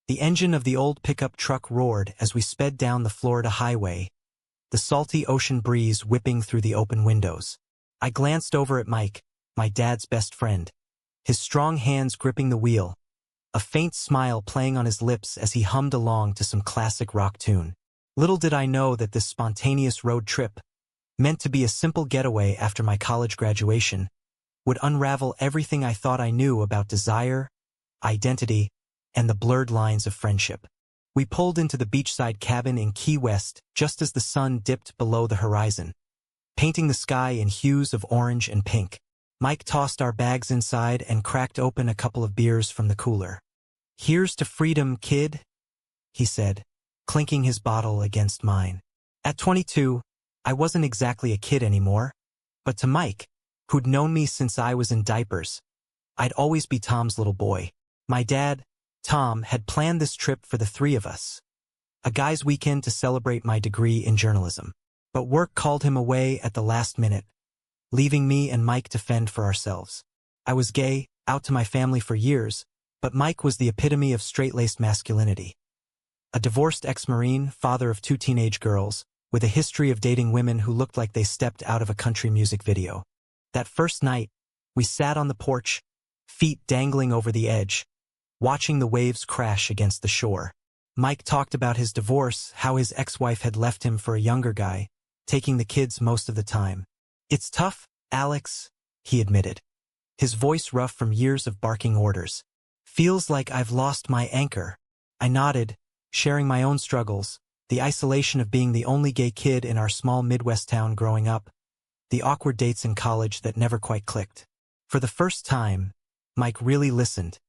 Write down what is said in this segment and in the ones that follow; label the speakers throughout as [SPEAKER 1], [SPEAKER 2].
[SPEAKER 1] The engine of the old pickup truck roared as we sped down the Florida highway, the salty ocean breeze whipping through the open windows. I glanced over at Mike, my dad's best friend, his strong hands gripping the wheel, a faint smile playing on his lips as he hummed along to some classic rock tune. Little did I know that this spontaneous road trip, meant to be a simple getaway after my college graduation, would unravel everything I thought I knew about desire, identity, and the blurred lines of friendship. We pulled into the beachside cabin in Key West just as the sun dipped below the horizon, painting the sky in hues of orange and pink. Mike tossed our bags inside and cracked open a couple of beers from the cooler. "Here's to freedom, kid," he said, clinking his bottle against mine. At 22, I wasn't exactly a kid anymore, but to Mike, who'd known me since I was in diapers, I'd always be Tom's little boy. My dad, Tom, had planned this trip for the three of us, a guy's weekend to celebrate my degree in journalism. But work called him away at the last minute, leaving me and Mike to fend for ourselves. I was gay, out to my family for years, but Mike was the epitome of straight-laced masculinity. A divorced ex-Marine, father of 2 teenage girls, with a history of dating women who looked like they stepped out of a country music video. That first night, we sat on the porch, feet dangling over the edge, watching the waves crash against the shore. Mike talked about his divorce, how his ex-wife had left him for a younger guy, taking the kids most of the time. "It's tough, Alex," he admitted, his voice rough from years of barking orders. "Feels like I've lost my anchor." I nodded, sharing my own struggles, the isolation of being the only gay kid in our small Midwest town growing up, the awkward dates in college that never quite clicked. For the first time, Mike really listened,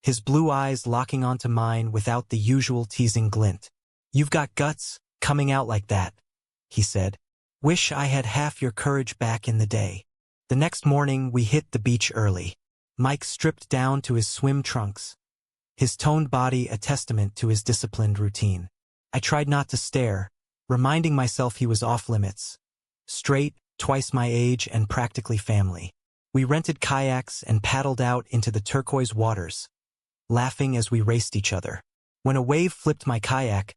[SPEAKER 1] his blue eyes locking onto mine without the usual teasing glint. "You've got guts, coming out like that," he said. "Wish I had half your courage back in the day." The next morning, we hit the beach early. Mike stripped down to his swim trunks, his toned body a testament to his disciplined routine. I tried not to stare, reminding myself he was off limits. Straight, twice my age, and practically family. We rented kayaks and paddled out into the turquoise waters, laughing as we raced each other. When a wave flipped my kayak,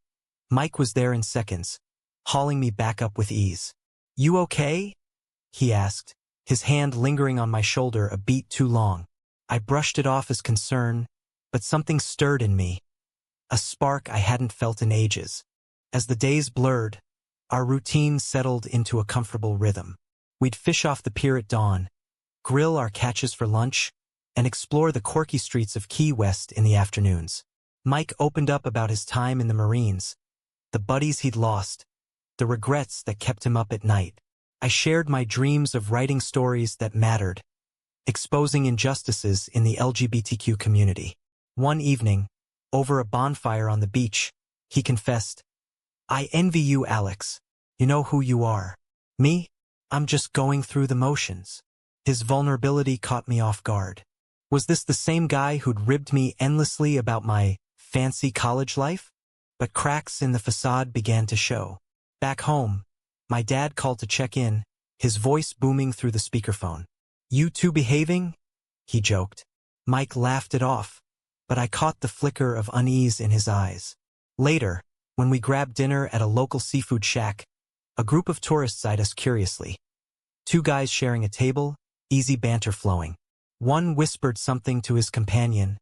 [SPEAKER 1] Mike was there in seconds, hauling me back up with ease. "You okay?" he asked, his hand lingering on my shoulder a beat too long. I brushed it off as concern, but something stirred in me, a spark I hadn't felt in ages. As the days blurred, our routine settled into a comfortable rhythm. We'd fish off the pier at dawn, grill our catches for lunch, and explore the quirky streets of Key West in the afternoons. Mike opened up about his time in the Marines, the buddies he'd lost, the regrets that kept him up at night. I shared my dreams of writing stories that mattered, exposing injustices in the LGBTQ community. One evening, over a bonfire on the beach, he confessed, "I envy you, Alex. You know who you are. Me? I'm just going through the motions." His vulnerability caught me off guard. Was this the same guy who'd ribbed me endlessly about my fancy college life? But cracks in the facade began to show. Back home, my dad called to check in, his voice booming through the speakerphone. "You two behaving?" he joked. Mike laughed it off, but I caught the flicker of unease in his eyes. Later, when we grabbed dinner at a local seafood shack, a group of tourists eyed us curiously. 2 guys sharing a table, easy banter flowing. One whispered something to his companion,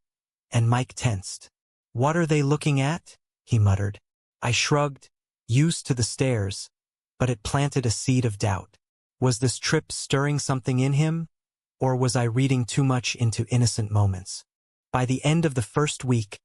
[SPEAKER 1] and Mike tensed. "What are they looking at?" he muttered. I shrugged, used to the stares, but it planted a seed of doubt. Was this trip stirring something in him, or was I reading too much into innocent moments? By the end of the first week,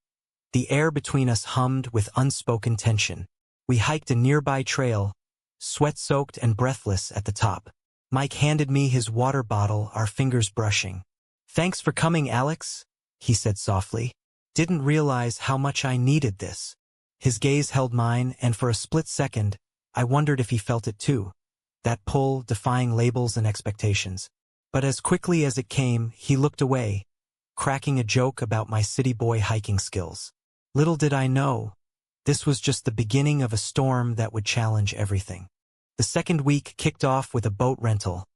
[SPEAKER 1] the air between us hummed with unspoken tension. We hiked a nearby trail, sweat-soaked and breathless at the top. Mike handed me his water bottle, our fingers brushing. "Thanks for coming, Alex," he said softly. "Didn't realize how much I needed this." His gaze held mine, and for a split second, I wondered if he felt it too, that pull defying labels and expectations. But as quickly as it came, he looked away, cracking a joke about my city boy hiking skills. Little did I know, this was just the beginning of a storm that would challenge everything. The second week kicked off with a boat rental,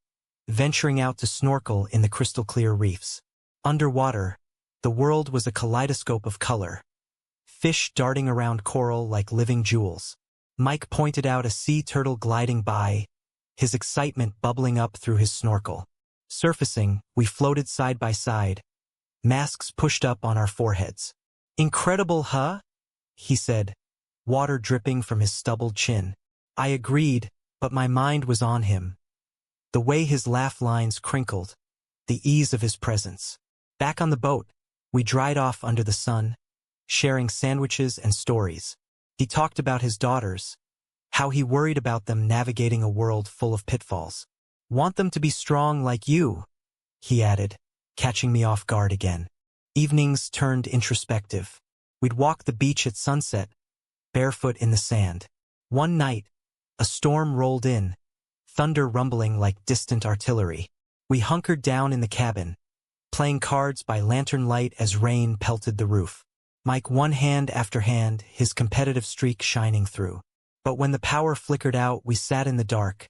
[SPEAKER 1] venturing out to snorkel in the crystal-clear reefs. Underwater, the world was a kaleidoscope of color. fish darting around coral like living jewels. Mike pointed out a sea turtle gliding by, his excitement bubbling up through his snorkel. Surfacing, we floated side by side, masks pushed up on our foreheads. "Incredible, huh?" he said, water dripping from his stubbled chin. I agreed, but my mind was on him. The way his laugh lines crinkled, the ease of his presence. Back on the boat, we dried off under the sun, sharing sandwiches and stories. He talked about his daughters, how he worried about them navigating a world full of pitfalls. "Want them to be strong like you," he added, catching me off guard again. Evenings turned introspective. We'd walk the beach at sunset, barefoot in the sand. One night, a storm rolled in, thunder rumbling like distant artillery. We hunkered down in the cabin, playing cards by lantern light as rain pelted the roof. Mike one hand after hand, his competitive streak shining through. But when the power flickered out, we sat in the dark,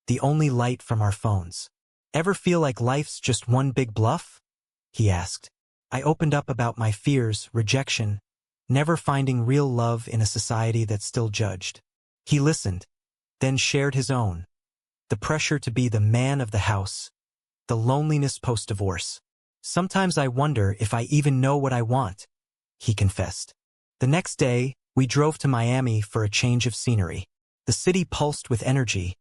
[SPEAKER 1] the only light from our phones. "Ever feel like life's just one big bluff?" he asked. I opened up about my fears, rejection, never finding real love in a society that still judged. He listened, then shared his own. The pressure to be the man of the house, the loneliness post-divorce. "Sometimes I wonder if I even know what I want," he confessed. The next day, we drove to Miami for a change of scenery. The city pulsed with energy,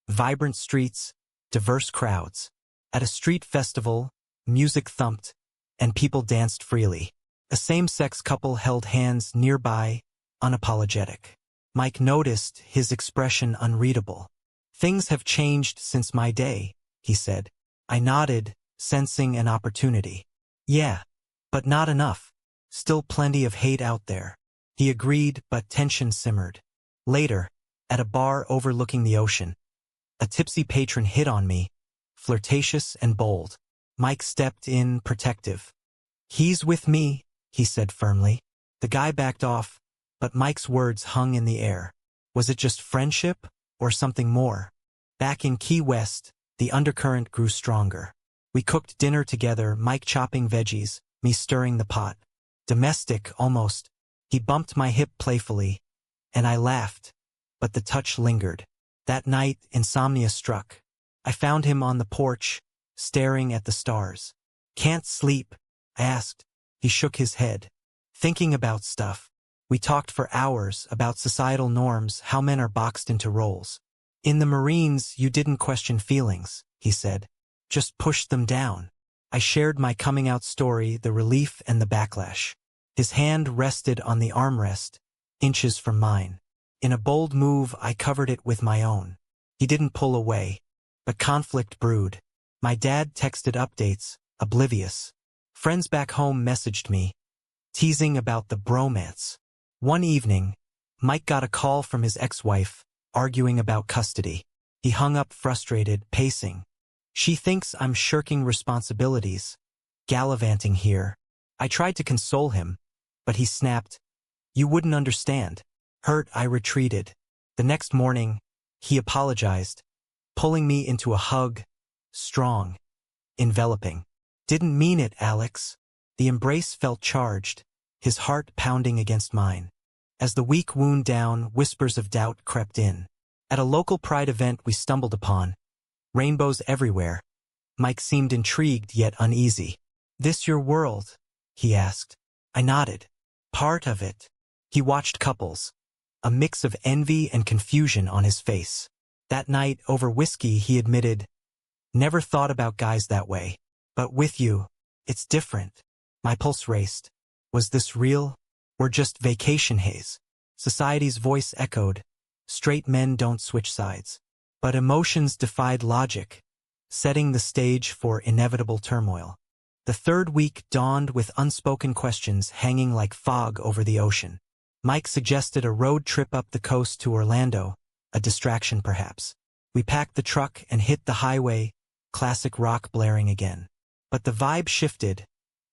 [SPEAKER 1] vibrant streets, diverse crowds. At a street festival, music thumped, and people danced freely. A same-sex couple held hands nearby, unapologetic. Mike noticed, his expression unreadable. "Things have changed since my day," he said. I nodded, sensing an opportunity. "Yeah, but not enough. Still plenty of hate out there." He agreed, but tension simmered. Later, at a bar overlooking the ocean, a tipsy patron hit on me, flirtatious and bold. Mike stepped in, protective. "He's with me," he said firmly. The guy backed off, but Mike's words hung in the air. Was it just friendship, or something more? Back in Key West, the undercurrent grew stronger. We cooked dinner together, Mike chopping veggies, me stirring the pot. Domestic, almost. He bumped my hip playfully, and I laughed, but the touch lingered. That night, insomnia struck. I found him on the porch, staring at the stars. "Can't sleep?" I asked. He shook his head. "Thinking about stuff." We talked for hours about societal norms, how men are boxed into roles. "In the Marines, you didn't question feelings," he said. "Just pushed them down." I shared my coming-out story, the relief and the backlash. His hand rested on the armrest, inches from mine. In a bold move, I covered it with my own. He didn't pull away, but conflict brewed. My dad texted updates, oblivious. Friends back home messaged me, teasing about the bromance. One evening, Mike got a call from his ex-wife, arguing about custody. He hung up frustrated, pacing. "She thinks I'm shirking responsibilities, gallivanting here." I tried to console him, but he snapped, "You wouldn't understand." Hurt, I retreated. The next morning, he apologized, pulling me into a hug, strong, enveloping. "Didn't mean it, Alex." The embrace felt charged, his heart pounding against mine. As the week wound down, whispers of doubt crept in. At a local pride event we stumbled upon, rainbows everywhere. Mike seemed intrigued yet uneasy. "This your world?" he asked. I nodded. "Part of it." He watched couples, a mix of envy and confusion on his face. That night, over whiskey, he admitted, "Never thought about guys that way. But with you, it's different." My pulse raced. Was this real, or just vacation haze? Society's voice echoed, "Straight men don't switch sides." But emotions defied logic, setting the stage for inevitable turmoil. The third week dawned with unspoken questions hanging like fog over the ocean. Mike suggested a road trip up the coast to Orlando, a distraction perhaps. We packed the truck and hit the highway, classic rock blaring again. But the vibe shifted,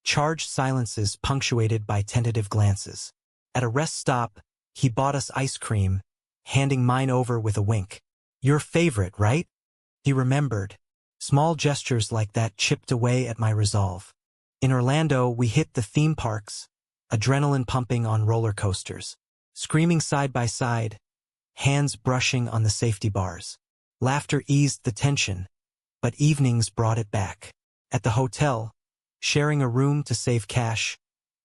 [SPEAKER 1] charged silences punctuated by tentative glances. At a rest stop, he bought us ice cream, handing mine over with a wink. "Your favorite, right?" He remembered. Small gestures like that chipped away at my resolve. In Orlando, we hit the theme parks, adrenaline pumping on roller coasters, screaming side by side, hands brushing on the safety bars. Laughter eased the tension, but evenings brought it back. At the hotel, sharing a room to save cash,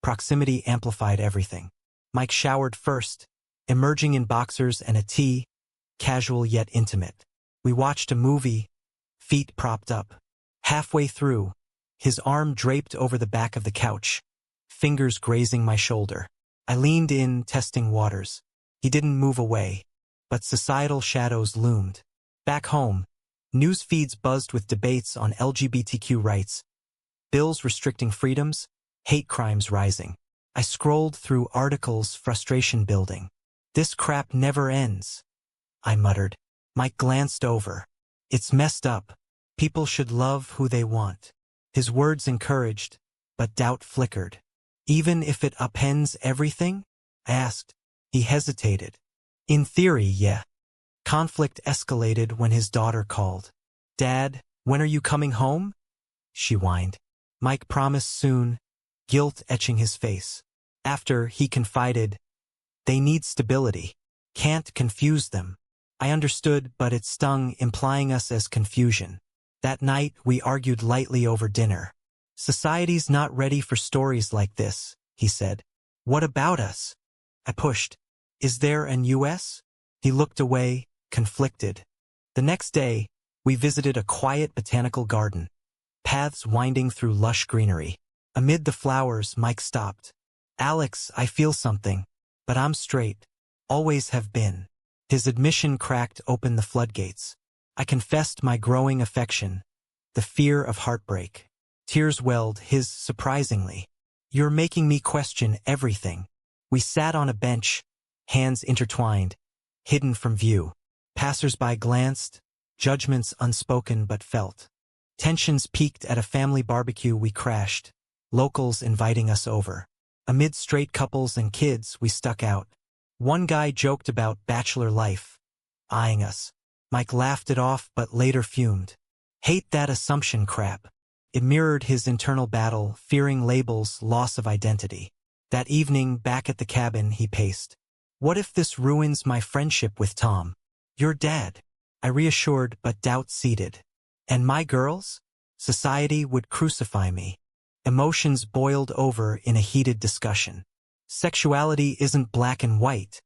[SPEAKER 1] proximity amplified everything. Mike showered first, emerging in boxers and a tee, casual yet intimate. We watched a movie, feet propped up. Halfway through, his arm draped over the back of the couch, fingers grazing my shoulder. I leaned in, testing waters. He didn't move away, but societal shadows loomed. Back home, news feeds buzzed with debates on LGBTQ rights, bills restricting freedoms, hate crimes rising. I scrolled through articles, frustration building. This crap never ends, I muttered. Mike glanced over. It's messed up. People should love who they want. His words encouraged, but doubt flickered. Even if it upends everything? I asked. He hesitated. In theory, yeah. Conflict escalated when his daughter called. Dad, when are you coming home? She whined. Mike promised soon, guilt etching his face. After, he confided, they need stability. Can't confuse them. I understood, but it stung, implying us as confusion. That night, we argued lightly over dinner. Society's not ready for stories like this, he said. What about us? I pushed. Is there an US? He looked away, conflicted. The next day, we visited a quiet botanical garden, paths winding through lush greenery. Amid the flowers, Mike stopped. Alex, I feel something, but I'm straight. Always have been. His admission cracked open the floodgates. I confessed my growing affection, the fear of heartbreak. Tears welled, his surprisingly. You're making me question everything. We sat on a bench, hands intertwined, hidden from view. Passers-by glanced, judgments unspoken but felt. Tensions peaked at a family barbecue we crashed, locals inviting us over. Amid straight couples and kids, we stuck out. One guy joked about bachelor life, eyeing us. Mike laughed it off but later fumed. Hate that assumption crap. It mirrored his internal battle, fearing labels, loss of identity. That evening, back at the cabin, he paced. What if this ruins my friendship with Tom? Your dad. I reassured, but doubt seeded. And my girls? Society would crucify me. Emotions boiled over in a heated discussion. Sexuality isn't black and white,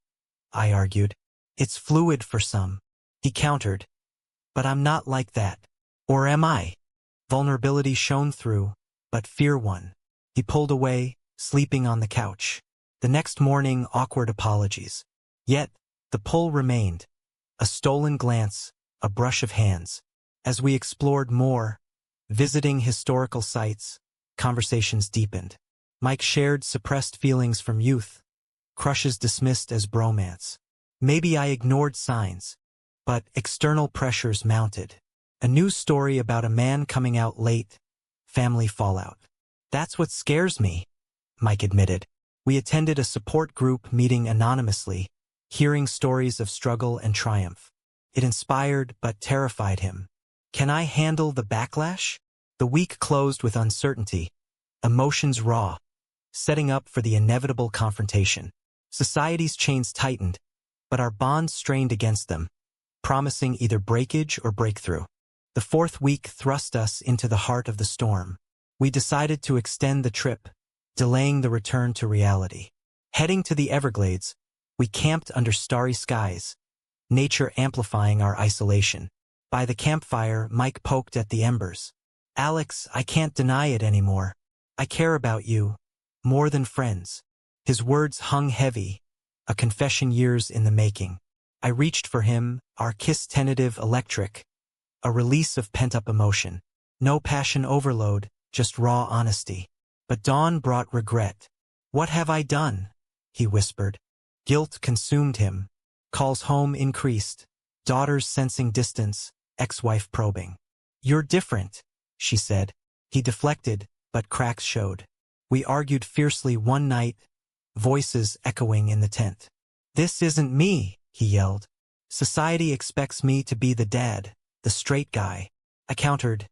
[SPEAKER 1] I argued. It's fluid for some. He countered. But I'm not like that. Or am I? Vulnerability shone through, but fear won. He pulled away, sleeping on the couch. The next morning, awkward apologies. Yet, the pull remained. A stolen glance, a brush of hands. As we explored more, visiting historical sites, conversations deepened. Mike shared suppressed feelings from youth, crushes dismissed as bromance. Maybe I ignored signs, but external pressures mounted. A news story about a man coming out late, family fallout. That's what scares me, Mike admitted. We attended a support group meeting anonymously, hearing stories of struggle and triumph. It inspired but terrified him. Can I handle the backlash? The week closed with uncertainty, emotions raw, setting up for the inevitable confrontation. Society's chains tightened, but our bonds strained against them, promising either breakage or breakthrough. The fourth week thrust us into the heart of the storm. We decided to extend the trip, delaying the return to reality. Heading to the Everglades, we camped under starry skies, nature amplifying our isolation. By the campfire, Mike poked at the embers. Alex, I can't deny it anymore. I care about you, more than friends. His words hung heavy, a confession years in the making. I reached for him, our kiss tentative electric, a release of pent-up emotion. No passion overload, just raw honesty. But dawn brought regret. What have I done? He whispered. Guilt consumed him. Calls home increased. Daughters sensing distance, ex-wife probing. You're different, she said. He deflected, but cracks showed. We argued fiercely one night, voices echoing in the tent. This isn't me, he yelled. Society expects me to be the dad, the straight guy. I countered.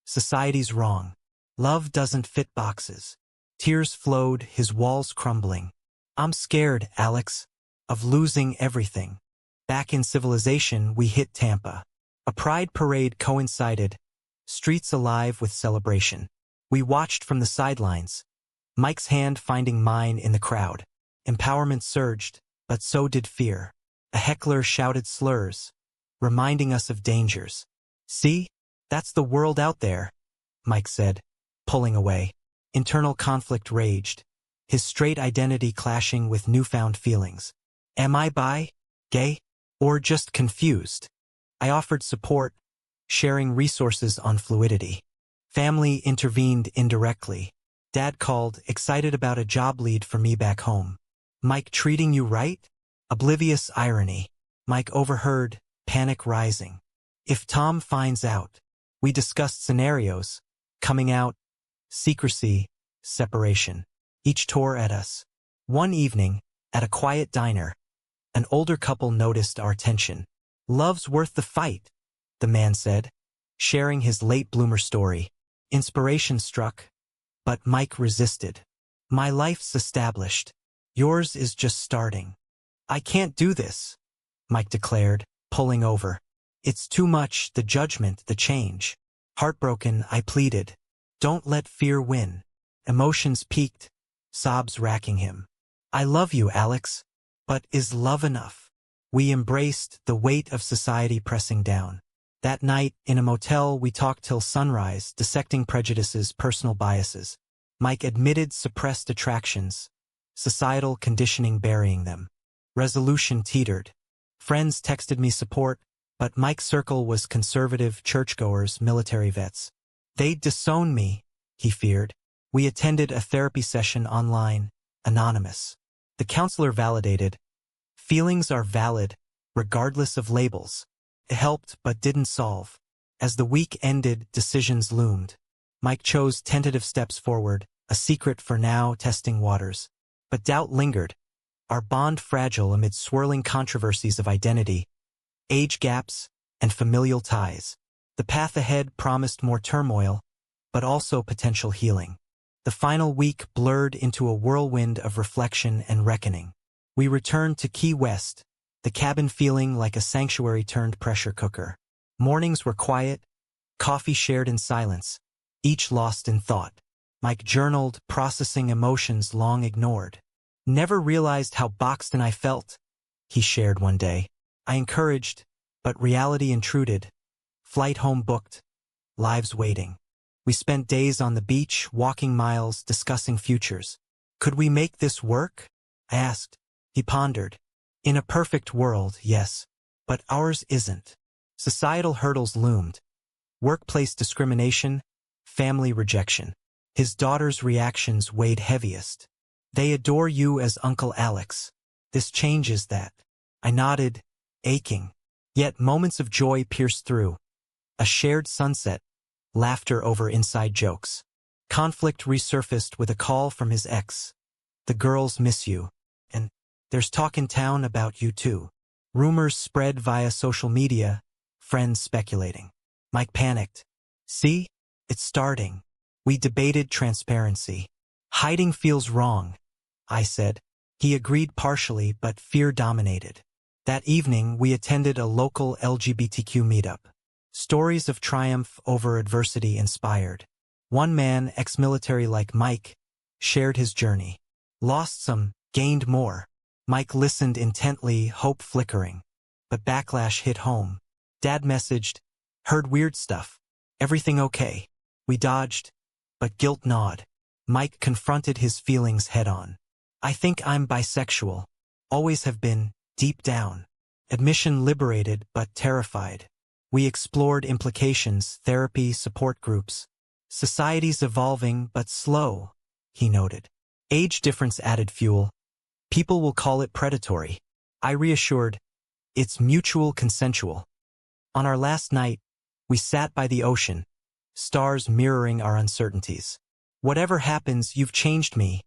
[SPEAKER 1] Society's wrong. Love doesn't fit boxes. Tears flowed, his walls crumbling. I'm scared, Alex, of losing everything. Back in civilization, we hit Tampa. A pride parade coincided, streets alive with celebration. We watched from the sidelines, Mike's hand finding mine in the crowd. Empowerment surged, but so did fear. A heckler shouted slurs, reminding us of dangers. See? That's the world out there, Mike said, pulling away. Internal conflict raged, his straight identity clashing with newfound feelings. Am I bi, gay, or just confused? I offered support, sharing resources on fluidity. Family intervened indirectly. Dad called, excited about a job lead for me back home. Mike treating you right? Oblivious irony. Mike overheard, panic rising. If Tom finds out. We discussed scenarios, coming out, secrecy, separation. Each tore at us. One evening, at a quiet diner, an older couple noticed our tension. Love's worth the fight, the man said, sharing his late bloomer story. Inspiration struck, but Mike resisted. My life's established. Yours is just starting. I can't do this, Mike declared, pulling over. It's too much, the judgment, the change. Heartbroken, I pleaded. Don't let fear win. Emotions peaked, sobs racking him. I love you, Alex. But is love enough? We embraced, the weight of society pressing down. That night, in a motel, we talked till sunrise, dissecting prejudices, personal biases. Mike admitted suppressed attractions, societal conditioning burying them. Resolution teetered. Friends texted me support, but Mike's circle was conservative, churchgoers, military vets. They'd disown me, he feared. We attended a therapy session online, anonymous. The counselor validated. Feelings are valid, regardless of labels. It helped but didn't solve. As the week ended, decisions loomed. Mike chose tentative steps forward, a secret for now, testing waters. But doubt lingered, our bond fragile amid swirling controversies of identity, age gaps, and familial ties. The path ahead promised more turmoil, but also potential healing. The final week blurred into a whirlwind of reflection and reckoning. We returned to Key West, the cabin feeling like a sanctuary turned pressure cooker. Mornings were quiet, coffee shared in silence, each lost in thought. Mike journaled, processing emotions long ignored. Never realized how boxed in I felt, he shared one day. I encouraged, but reality intruded. Flight home booked, lives waiting. We spent days on the beach, walking miles, discussing futures. Could we make this work? I asked. He pondered. In a perfect world, yes, but ours isn't. Societal hurdles loomed. Workplace discrimination, family rejection. His daughter's reactions weighed heaviest. They adore you as Uncle Alex. This changes that. I nodded, aching. Yet moments of joy pierced through. A shared sunset, laughter over inside jokes. Conflict resurfaced with a call from his ex. The girls miss you. And there's talk in town about you too. Rumors spread via social media, friends speculating. Mike panicked. See? It's starting. We debated transparency. Hiding feels wrong, I said. He agreed partially, but fear dominated. That evening, we attended a local LGBTQ meetup. Stories of triumph over adversity inspired. One man, ex-military like Mike, shared his journey. Lost some, gained more. Mike listened intently, hope flickering. But backlash hit home. Dad messaged, heard weird stuff. Everything okay? We dodged, but guilt gnawed. Mike confronted his feelings head-on. I think I'm bisexual. Always have been, deep down. Admission liberated, but terrified. We explored implications, therapy, support groups. Society's evolving, but slow, he noted. Age difference added fuel. People will call it predatory. I reassured, it's mutual consensual. On our last night, we sat by the ocean, stars mirroring our uncertainties. Whatever happens, you've changed me,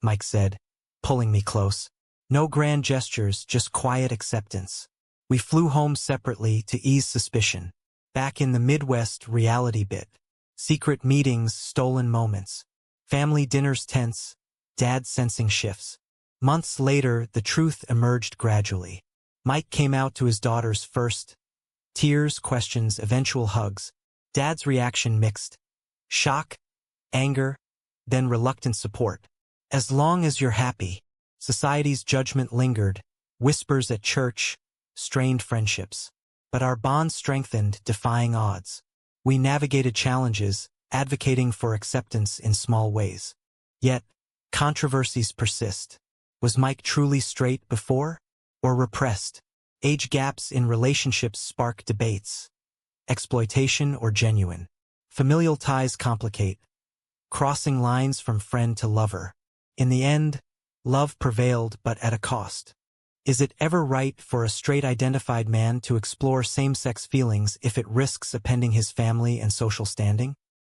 [SPEAKER 1] Mike said, pulling me close. No grand gestures, just quiet acceptance. We flew home separately to ease suspicion. Back in the Midwest, reality bit. Secret meetings, stolen moments. Family dinners tense, dad sensing shifts. Months later, the truth emerged gradually. Mike came out to his daughters first. Tears, questions, eventual hugs. Dad's reaction mixed. Shock, anger, then reluctant support. As long as you're happy. Society's judgment lingered, whispers at church, strained friendships. But our bond strengthened, defying odds. We navigated challenges, advocating for acceptance in small ways. Yet, controversies persist. Was Mike truly straight before, or repressed? Age gaps in relationships spark debates. Exploitation or genuine? Familial ties complicate, crossing lines from friend to lover. In the end, love prevailed, but at a cost. Is it ever right for a straight-identified man to explore same-sex feelings if it risks upending his family and social standing?